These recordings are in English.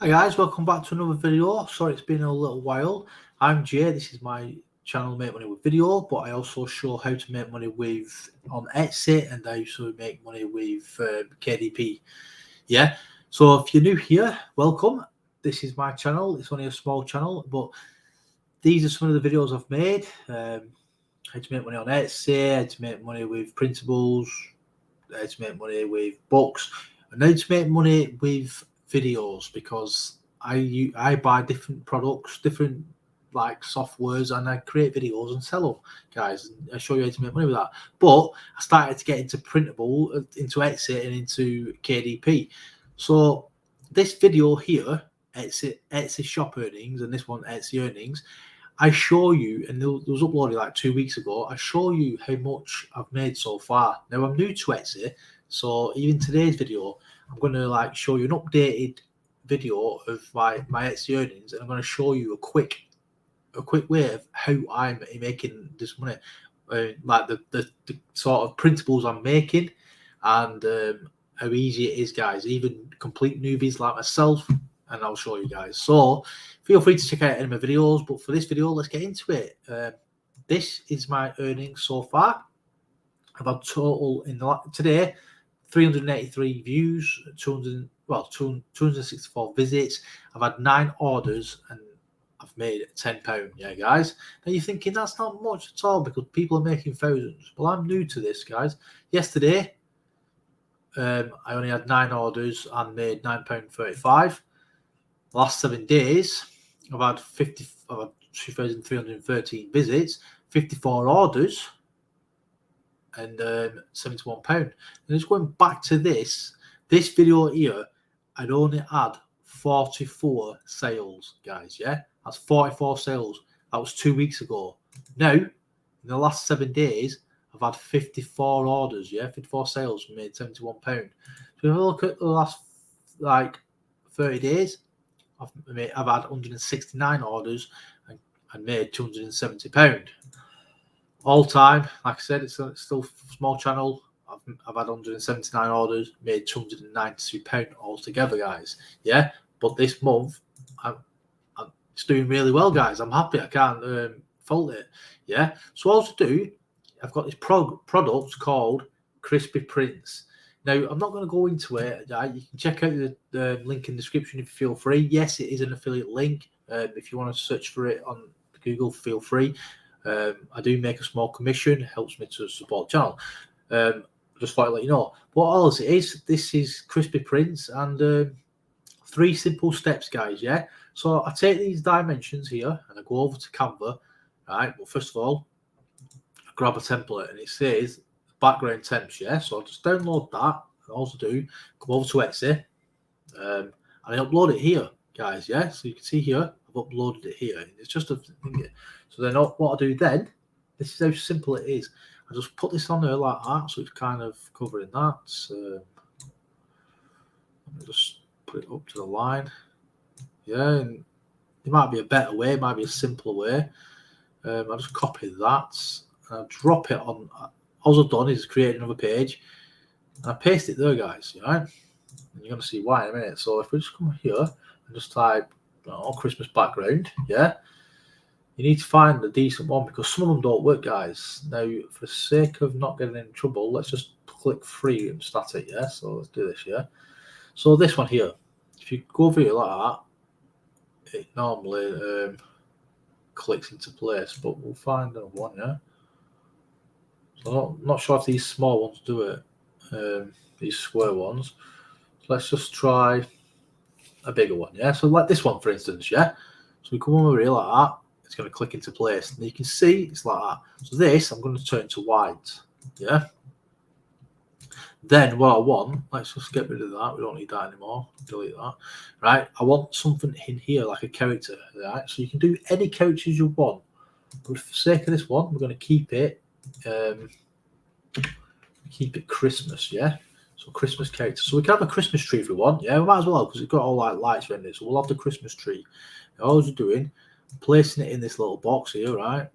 Hi guys, welcome back to another video. Sorry it's been a little while. I'm Jay, this is my channel Make Money with Video, but I also show how to make money with on Etsy, and I also make money with KDP. Yeah, so if you're new here, welcome. This is my channel. It's only a small channel, but these are some of the videos I've made. How to make money on Etsy, how to make money with printables, how to make money with books, and how to make money with videos, because I buy different products, different like softwares, and I create videos and sell them, guys. And I show you how to make money with that. But I started to get into printable, into Etsy, and into KDP. So this video here, Etsy shop earnings, and this one Etsy earnings, I show you, and it was uploaded like 2 weeks ago. I show you how much I've made so far. Now I'm new to Etsy, so even today's video, I'm going to like show you an updated video of my Etsy earnings, and I'm going to show you a quick way of how I'm making this money, like the sort of printables I'm making, and how easy it is, guys. Even complete newbies like myself, and I'll show you guys. So feel free to check out any of my videos, but for this video, let's get into it. This is my earnings so far. I've had total in today 383 views, 264 visits. I've had 9 orders, and I've made £10. Yeah, guys. Now you're thinking that's not much at all because people are making thousands. Well, I'm new to this, guys. Yesterday, I only had 9 orders and made £9.35. Last 7 days, I've had 2,313 visits, 54 orders, and £71. And just going back to this video here, I'd only had 44 sales, guys. Yeah, that's 44 sales. That was 2 weeks ago. Now, in the last 7 days, I've had 54 orders. Yeah, 54 sales, made £71. So if you look at the last like 30 days, I've had 169 orders and made £270. All time, like I said, it's still a small channel. I've had 179 orders, made £292 altogether, guys. Yeah, but this month, it's doing really well, guys. I'm happy. I can't fault it. Yeah. So all to do, I've got this product called Crispy Prints. Now, I'm not going to go into it. You can check out the link in the description if you feel free. Yes, it is an affiliate link. If you want to search for it on Google, feel free. I do make a small commission. It helps me to support the channel. Just thought I'd let you know. What else it is, this is Crispy Prints, and 3 simple steps, guys, yeah? So I take these dimensions here, and I go over to Canva, right? Well, first of all, I grab a template, and it says background temps, yeah? So I'll just download that, and also do, come over to Etsy, and I upload it here, guys, yeah? So you can see here, I've uploaded it here. It's just a thing. So then what I do then, this is how simple it is. I just put this on there like that, so it's kind of covering that. So let me just put it up to the line. Yeah, and it might be a better way, it might be a simpler way. I just copy that, and I drop it on. All I've done is create another page, and I paste it there, guys. Right, and you're gonna see why in a minute. So if we just come here and just type Christmas background, yeah, you need to find a decent one because some of them don't work, guys. Now, for the sake of not getting in trouble, let's just click free and start it. Yeah, so let's do this. Yeah, so this one here, if you go over here like that, it normally clicks into place, but we'll find another one. Yeah, so I'm not sure if these small ones do it, these square ones. So let's just try a bigger one. Yeah, so like this one, for instance. Yeah, so we come over here like that. It's going to click into place, and you can see it's like that. So this I'm going to turn to white. Yeah. Then what I want, let's just get rid of that. We don't need that anymore. Delete that. Right. I want something in here like a character. Right. So you can do any characters you want. But for the sake of this one, we're going to keep it Christmas. Yeah. So Christmas character. So we can have a Christmas tree if we want. Yeah, we might as well because it's got all like lights around it. So we'll have the Christmas tree. Now, all you're doing, placing it in this little box here, right?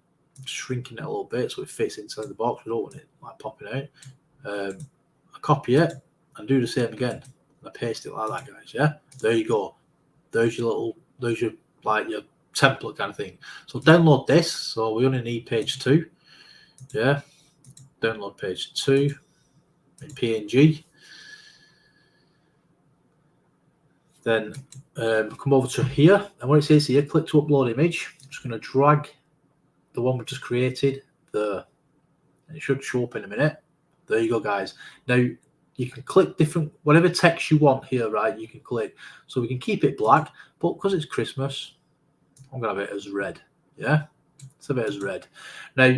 Shrinking it a little bit so it fits inside the box. We don't want it like popping out. I copy it and do the same again. I paste it like that, guys. Yeah, there you go. there's your like your template kind of thing. So download this. So we only need page 2. Yeah, download page 2 in PNG. Then come over to here, and what it says here, click to upload image. I'm just going to drag the one we just created there. And it should show up in a minute. There you go, guys. Now you can click different, whatever text you want here, right? You can click. So we can keep it black, but because it's Christmas, I'm going to have it as red. Yeah, let's have it as red. Now,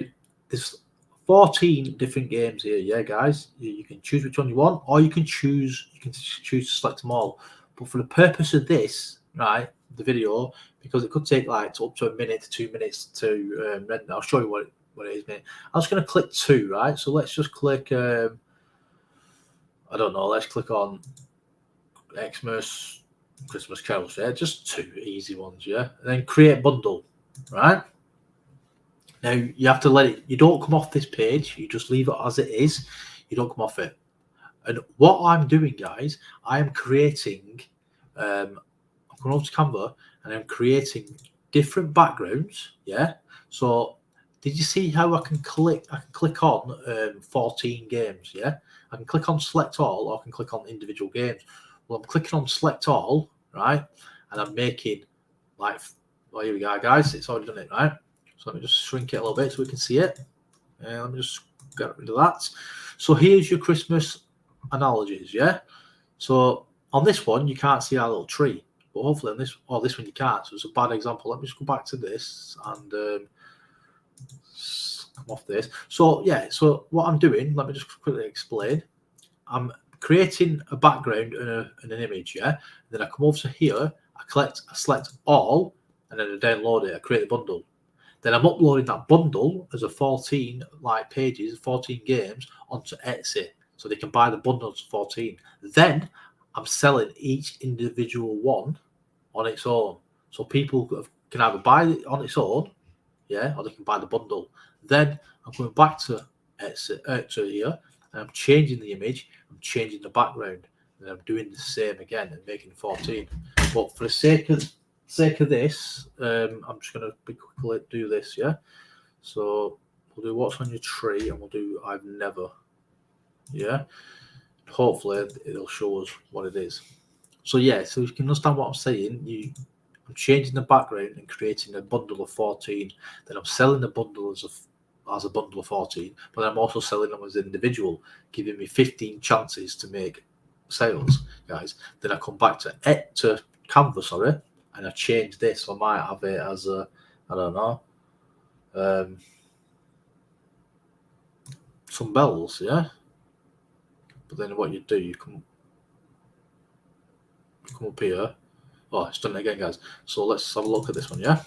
there's 14 different games here, yeah, guys. You can choose which one you want, or you can choose to select them all. But for the purpose of this, right, the video, because it could take like up to a minute to 2 minutes to render. I'll show you what it is, mate. I'm just going to click 2, right? So let's just click, I don't know, let's click on Xmas, Christmas carols, yeah? Just 2 easy ones, yeah? And then create bundle, right? Now, you have to let it, you don't come off this page, you just leave it as it is, you don't come off it. And what I'm doing, guys, I am creating, I'm going over to Canva, and I'm creating different backgrounds, yeah? So, did you see how I can click on 14 games, yeah? I can click on select all, or I can click on individual games. Well, I'm clicking on select all, right? And I'm making, like, well, here we go, guys, it's already done it, right? So let me just shrink it a little bit so we can see it. Let me just get rid of that. So here's your Christmas analogies, yeah? So on this one, you can't see our little tree. But hopefully on this one you can't. So it's a bad example. Let me just go back to this and come off this. So yeah, so what I'm doing, let me just quickly explain. I'm creating a background and an image, yeah? And then I come over to here, I select all, and then I download it, I create a bundle. Then I'm uploading that bundle as a 14 pages, 14 games onto Etsy, so they can buy the bundles 14. Then I'm selling each individual one on its own, so people can either buy it on its own, yeah, or they can buy the bundle. Then I'm going back to Etsy, to here, and I'm changing the image, I'm changing the background, and I'm doing the same again and making 14. But for the sake of this, I'm just going to quickly do this, yeah? So we'll do what's on your tree, and we'll do I've never, yeah? Hopefully it'll show us what it is. So yeah, so you can understand what I'm saying. I'm changing the background and creating a bundle of 14. Then I'm selling the bundle as a bundle of 14, but I'm also selling them as individual, giving me 15 chances to make sales, guys. Then I come back to Canva, sorry, and I change this. So I might have it as a, I don't know, some bells, yeah. But then what you do, you come up here. Oh, it's done it again, guys. So let's have a look at this one, yeah.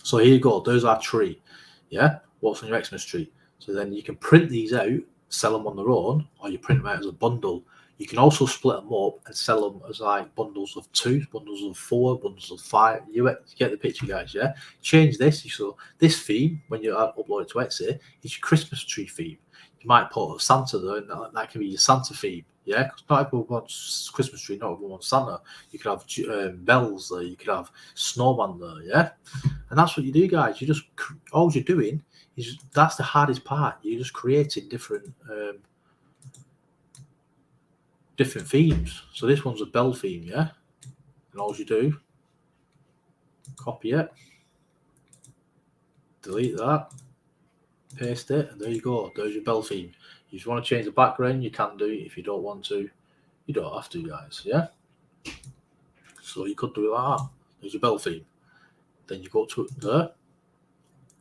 So here you go. There's our tree, yeah. What's on your Xmas tree? So then you can print these out, sell them on their own, or you print them out as a bundle. You can also split them up and sell them as like bundles of 2, bundles of 4, bundles of 5. You get the picture, guys, yeah? Change this. So this theme, when you upload it to Etsy, is your Christmas tree theme. You might put Santa there, and that can be your Santa theme, yeah? Because not everyone wants Christmas tree, not everyone wants Santa. You could have bells there, you could have snowman there, yeah? And that's what you do, guys. You just, all you're doing is, that's the hardest part. You're just creating different themes. So this one's a bell theme, yeah? And all you do, copy it, delete that, paste it, and there you go. There's your bell theme. If you want to change the background, you can do. If you don't want to, you don't have to, guys, yeah? So you could do it like that. There's your bell theme. Then you go to there,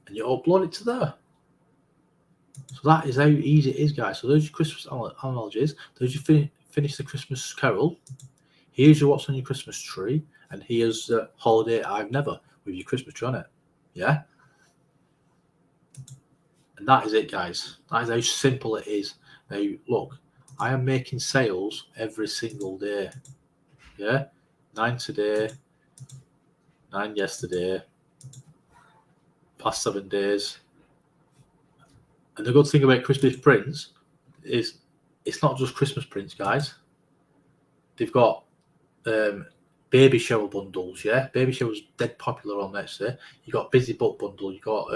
and you upload it to there. So that is how easy it is, guys. So there's your Christmas analogies. There's your finish the Christmas carol. Here's your what's on your Christmas tree, and here's the holiday I've never with your Christmas tree on it. Yeah? And that is it, guys. That is how simple it is. Now, look, I am making sales every single day. Yeah? 9 today, 9 yesterday, past 7 days. And the good thing about Christmas prints is it's not just Christmas prints, guys. They've got baby shower bundles. Yeah, baby shower's dead popular on Etsy. You got busy book bundle. You got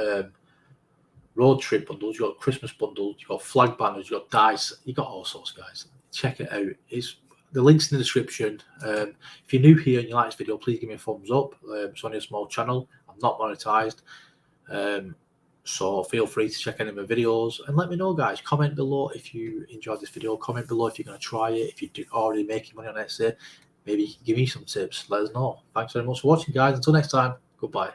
road trip bundles. You got Christmas bundles. You got flag banners. You got dice. You got all sorts, guys. Check it out. It's the links in the description. If you're new here and you like this video, please give me a thumbs up. It's only a small channel. I'm not monetized. So feel free to check any of my videos and let me know, guys. Comment below if you enjoyed this video. Comment below if you're going to try it. If you're already making money on Etsy, maybe you can give me some tips. Let us know. Thanks very much for watching, guys. Until next time, goodbye.